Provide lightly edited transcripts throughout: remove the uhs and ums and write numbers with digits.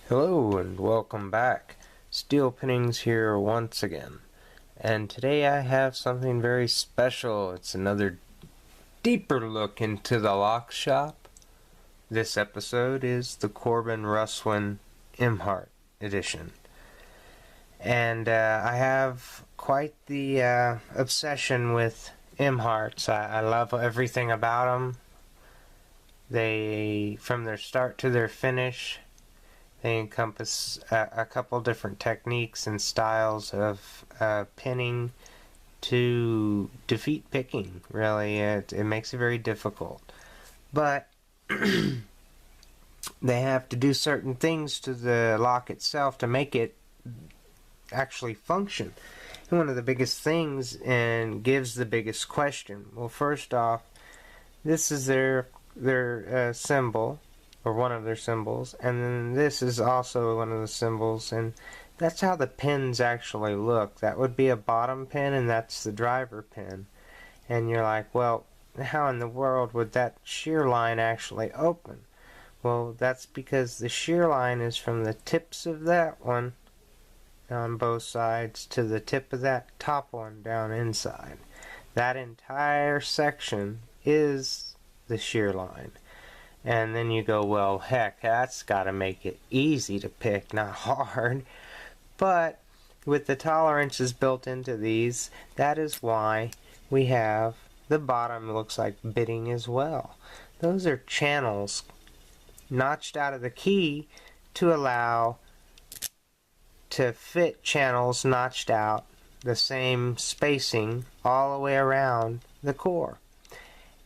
Hello and welcome back. Steel Pinnings here once again. And today I have something very special. It's another deeper look into the lock shop. This episode is the Corbin Russwin EMHART edition. And I have quite the obsession with EMHARTs. I love everything about them. They, from their start to their finish, they encompass a couple different techniques and styles of pinning to defeat picking. Really, it makes it very difficult. But they have to do certain things to the lock itself to make it actually function. And one of the biggest things and gives the biggest question. Well, first off, this is their symbol, or one of their symbols, and then this is also one of the symbols, and that's how the pins actually look. That would be a bottom pin, and that's the driver pin. And you're like, well, how in the world would that shear line actually open? Well, that's because the shear line is from the tips of that one on both sides to the tip of that top one down inside. That entire section is the shear line. And then you go, well, heck, that's got to make it easy to pick, not hard. But with the tolerances built into these, that is why we have the bottom looks like bitting as well. Those are channels notched out of the key to allow to fit channels notched out the same spacing all the way around the core.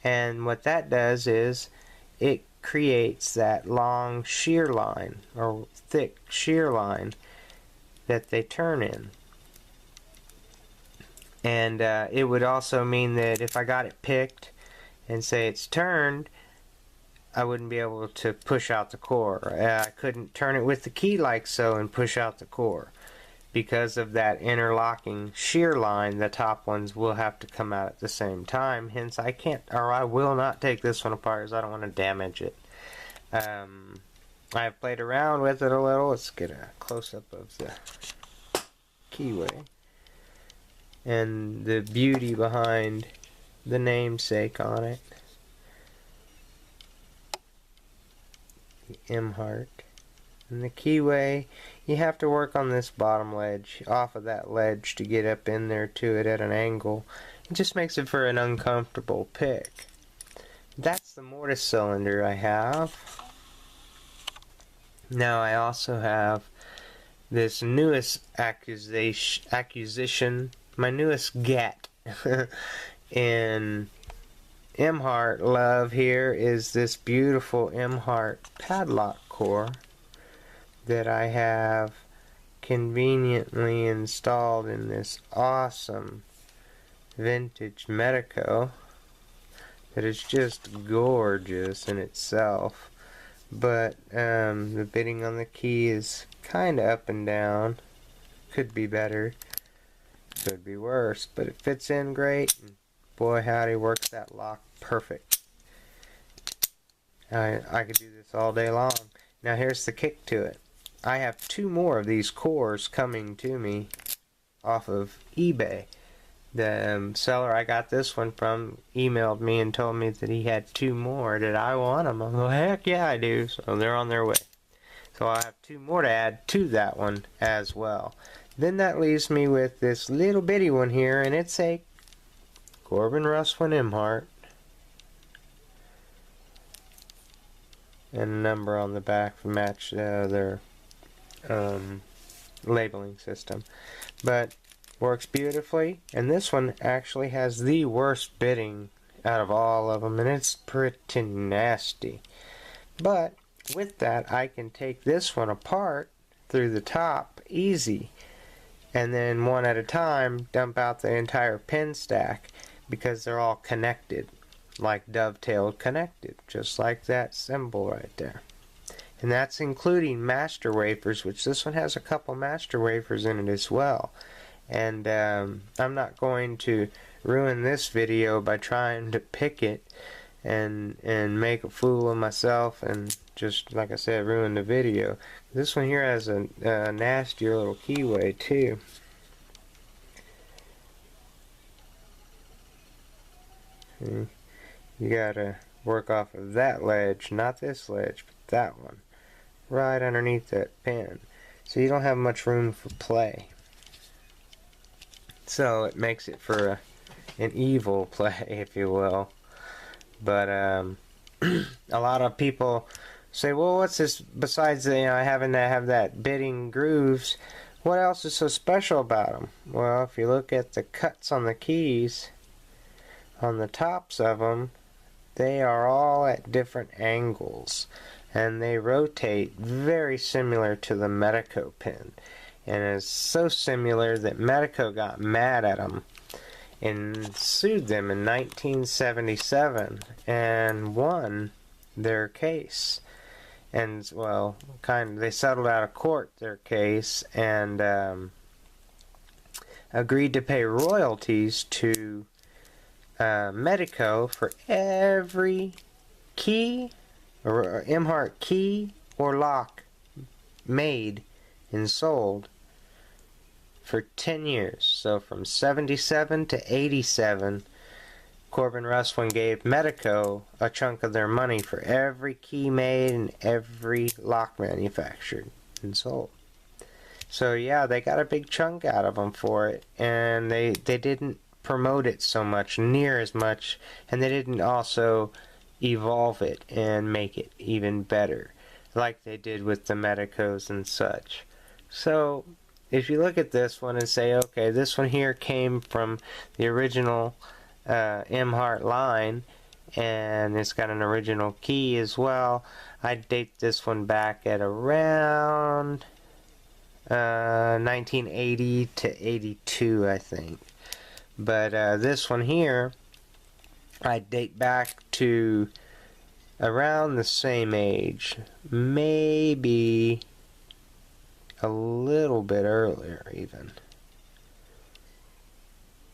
And what that does is it creates that long shear line or thick shear line that they turn in. And it would also mean that if I got it picked and say it's turned, I wouldn't be able to push out the core. I couldn't turn it with the key like so and push out the core. Because of that interlocking shear line, the top ones will have to come out at the same time. Hence, I can't, or I will not take this one apart because I don't want to damage it. I've played around with it a little. Let's get a close-up of the keyway. And the beauty behind the namesake on it. The EMHART. And the keyway, you have to work on this bottom ledge, off of that ledge to get up in there to it at an angle. It just makes it for an uncomfortable pick. That's the mortise cylinder I have. Now I also have this newest acquisition, my newest get in EMHART love here is this beautiful EMHART padlock core that I have conveniently installed in this awesome vintage Medico that is just gorgeous in itself. But the bitting on the key is kind of up and down. Could be better, could be worse, but it fits in great, and boy howdy, works that lock perfect. I could do this all day long. Now here's the kick to it. I have 2 more of these cores coming to me off of eBay. The seller I got this one from emailed me and told me that he had 2 more. Did I want them? I'm like, heck yeah I do. So they're on their way. So I have 2 more to add to that one as well. Then that leaves me with this little bitty one here, and it's a Corbin Russwin EMHART. And a number on the back to match their labeling system, but works beautifully. And this one actually has the worst bitting out of all of them, and it's pretty nasty. But with that, I can take this one apart through the top easy, and then one at a time dump out the entire pin stack, because they're all connected, like dovetailed connected, just like that symbol right there. And that's including master wafers, which this one has a couple master wafers in it as well. And I'm not going to ruin this video by trying to pick it and make a fool of myself and just, like I said, ruin the video. This one here has a nastier little keyway too. See? You gotta work off of that ledge, not this ledge, but that one, right underneath that pin. So you don't have much room for play. So it makes it for an evil play, if you will. But a lot of people say, well, what's this besides having to have that bidding grooves? What else is so special about them? Well, if you look at the cuts on the keys, on the tops of them, they are all at different angles, and they rotate very similar to the Medico pin. And it's so similar that Medico got mad at them and sued them in 1977 and won their case. And, well, they settled out of court their case and agreed to pay royalties to Medico for every key or EMHART key or lock made and sold for 10 years. So from 77 to 87, Corbin Russwin gave Medico a chunk of their money for every key made and every lock manufactured and sold. So yeah, they got a big chunk out of them for it, and they didn't promote it so much, near as much, and they didn't also evolve it and make it even better like they did with the Medicos and such. So if you look at this one and say, okay, this one here came from the original EMHART line, and it's got an original key as well, I'd date this one back at around 1980 to 82, I think. But this one here, I date back to around the same age, maybe a little bit earlier even.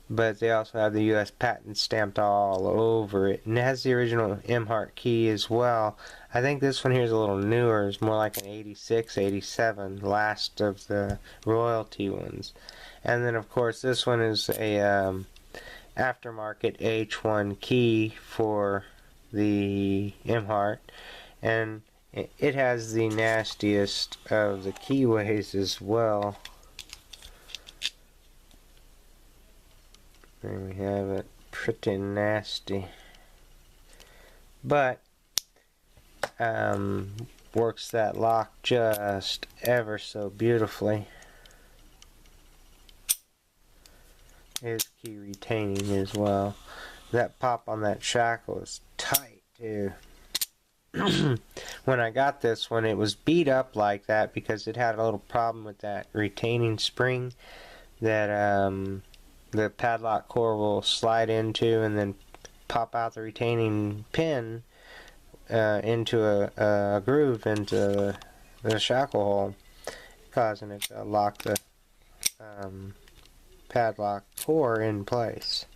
But they also have the U.S. patent stamped all over it, and it has the original EMHART key as well. I think this one here is a little newer. It's more like an 86, 87, last of the royalty ones. And then of course this one is a aftermarket H1 key for the EMHART, and it has the nastiest of the keyways as well. There we have it, pretty nasty, but works that lock just ever so beautifully. Is key retaining as well. That pop on that shackle is tight too. When I got this one, it was beat up like that because it had a little problem with that retaining spring that the padlock core will slide into and then pop out the retaining pin into a groove into the shackle hole, causing it to lock the padlock core in place.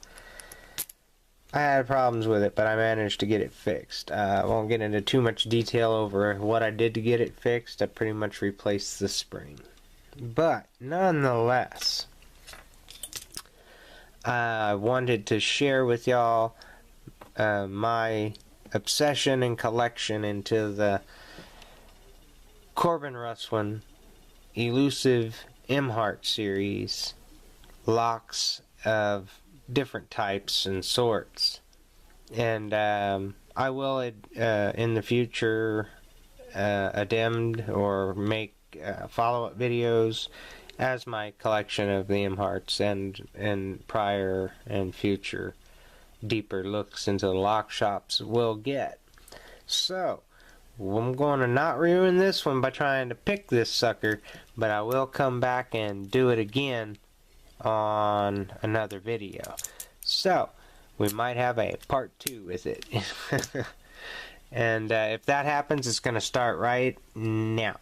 I had problems with it, but I managed to get it fixed. I won't get into too much detail over what I did to get it fixed. I pretty much replaced the spring. But nonetheless, I wanted to share with y'all my obsession and collection into the Corbin Russwin Elusive EMHART series locks of different types and sorts. And I will in the future addend or make follow-up videos as my collection of the EMHARTs and prior and future deeper looks into the lock shops will get. So I'm going to not ruin this one by trying to pick this sucker, but I will come back and do it again on another video. So we might have a part 2 with it. And if that happens, it's going to start right now.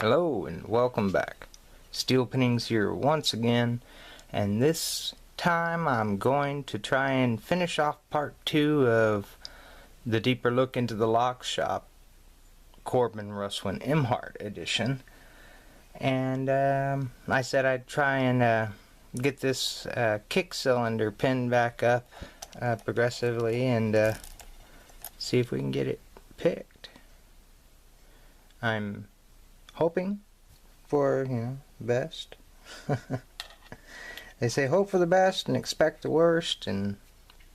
Hello and welcome back. Steel Pinnings here once again, and this time I'm going to try and finish off part 2 of the Deeper Look into the Lock Shop Corbin Russwin EMHART edition. And I said I'd try and get this kick cylinder pinned back up progressively and see if we can get it picked. I'm hoping for, the best. They say hope for the best and expect the worst and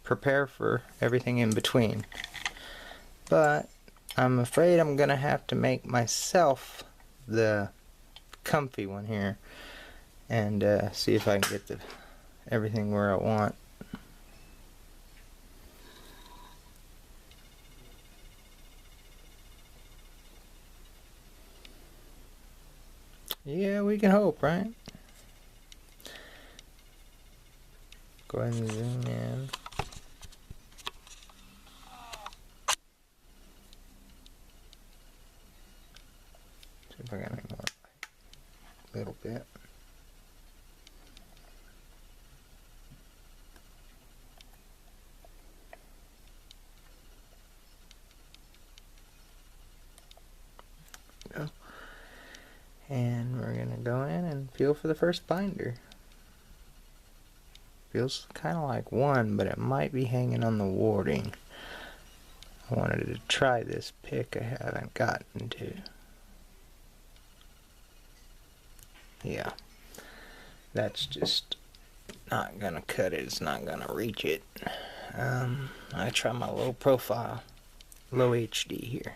prepare for everything in between. But I'm afraid I'm gonna have to make myself the comfy one here and see if I can get everything where I want. Yeah, we can hope, right? Go ahead and zoom in. See if I got any more light. A little bit. Go. And we're gonna go in and feel for the first binder. Feels kind of like one, but it might be hanging on the warding. I wanted to try this pick I haven't gotten to. Yeah, that's just not gonna cut it. It's not gonna reach it. I try my low profile, low HD here.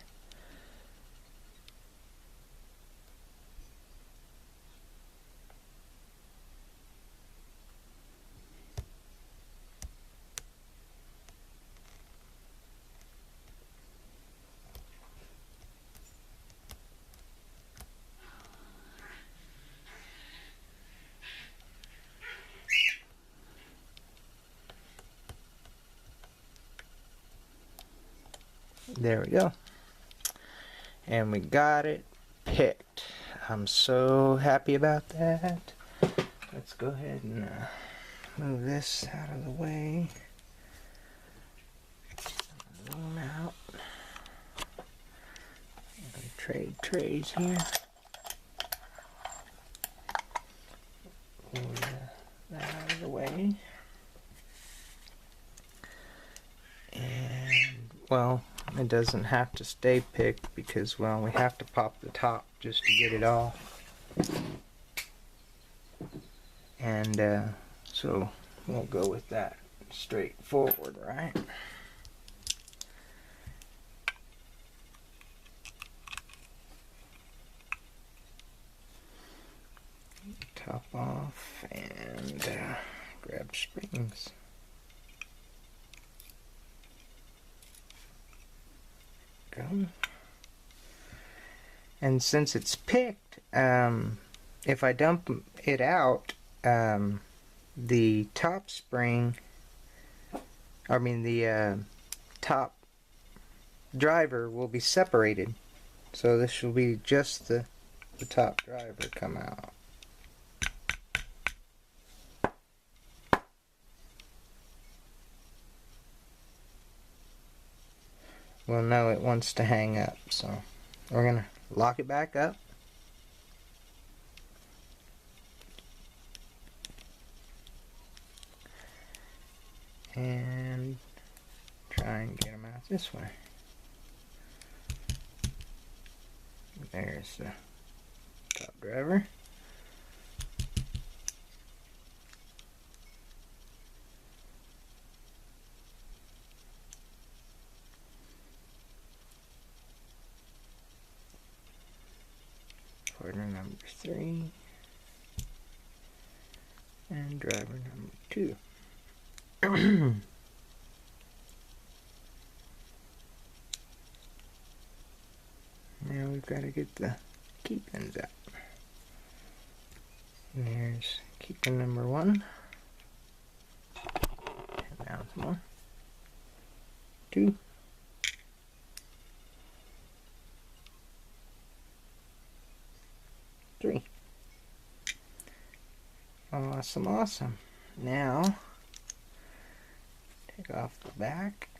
There we go. And we got it picked. I'm so happy about that. Let's go ahead and move this out of the way. Zoom out. And trade trays here. Move that out of the way. And, well, it doesn't have to stay picked because, well, we have to pop the top just to get it off. And so we'll go with that straightforward, right? Top off and grab springs. Go. And since it's picked, if I dump it out, the top spring, the top driver will be separated. So this will be just the top driver come out. Well, no, it wants to hang up, so we're gonna lock it back up. And try and get them out this way. There's the top driver. Partner number 3 and driver number 2. Now we've got to get the key pins out. And there's key pin number 1. And down some more. 2. 3. Awesome, awesome. Now, take off the back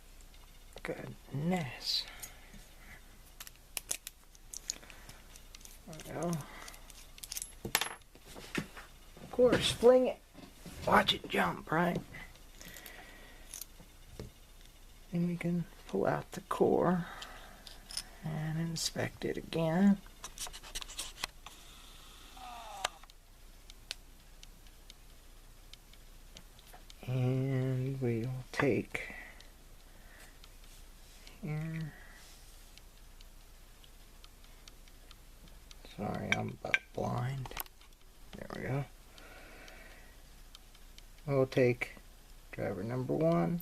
Goodness. There we go. Of course, fling it. Watch it jump, right? And we can pull out the core and inspect it again. And we'll take here. Sorry, I'm about blind. There we go. We'll take driver number 1,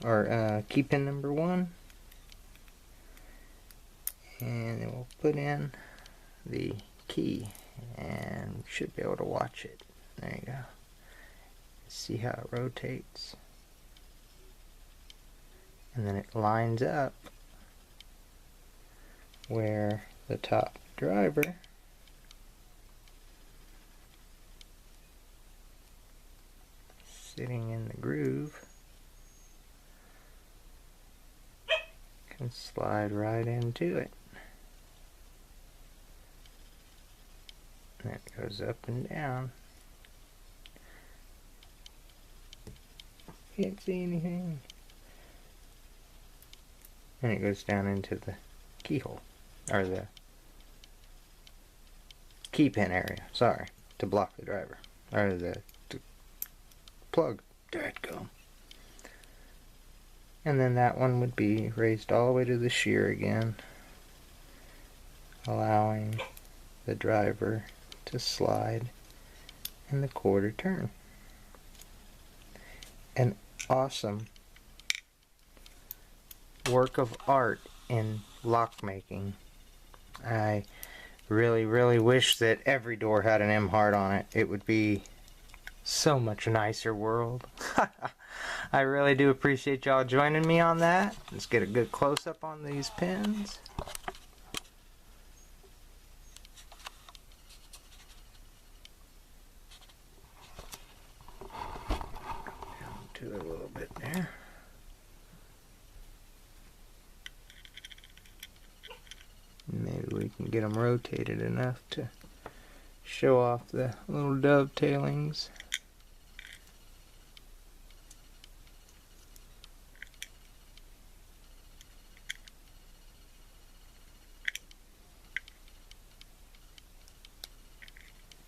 or key pin number 1, and then we'll put in the key, and we should be able to watch it. There you go. See how it rotates, and then it lines up where the top driver sitting in the groove can slide right into it. And it goes up and down. Can't see anything. And it goes down into the keyhole, or the key pin area, sorry, to block the driver, or the plug. There it go. And then that one would be raised all the way to the shear again, allowing the driver to slide and the core to turn. An awesome work of art in lock making. I really wish that every door had an EMHART on it. It would be so much nicer world. I really do appreciate y'all joining me on that. Let's get a good close-up on these pins. Down to a little bit there. Maybe we can get them rotated enough to show off the little dovetailings.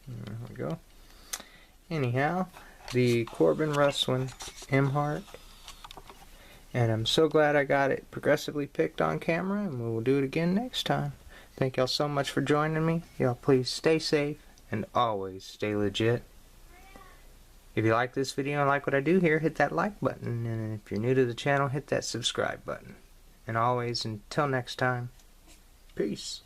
There we go. Anyhow, the Corbin Russwin EMHART, and I'm so glad I got it progressively picked on camera, and we'll do it again next time. Thank y'all so much for joining me. Y'all please stay safe and always stay legit. If you like this video and like what I do here, hit that like button, and if you're new to the channel, hit that subscribe button. And always, until next time, peace.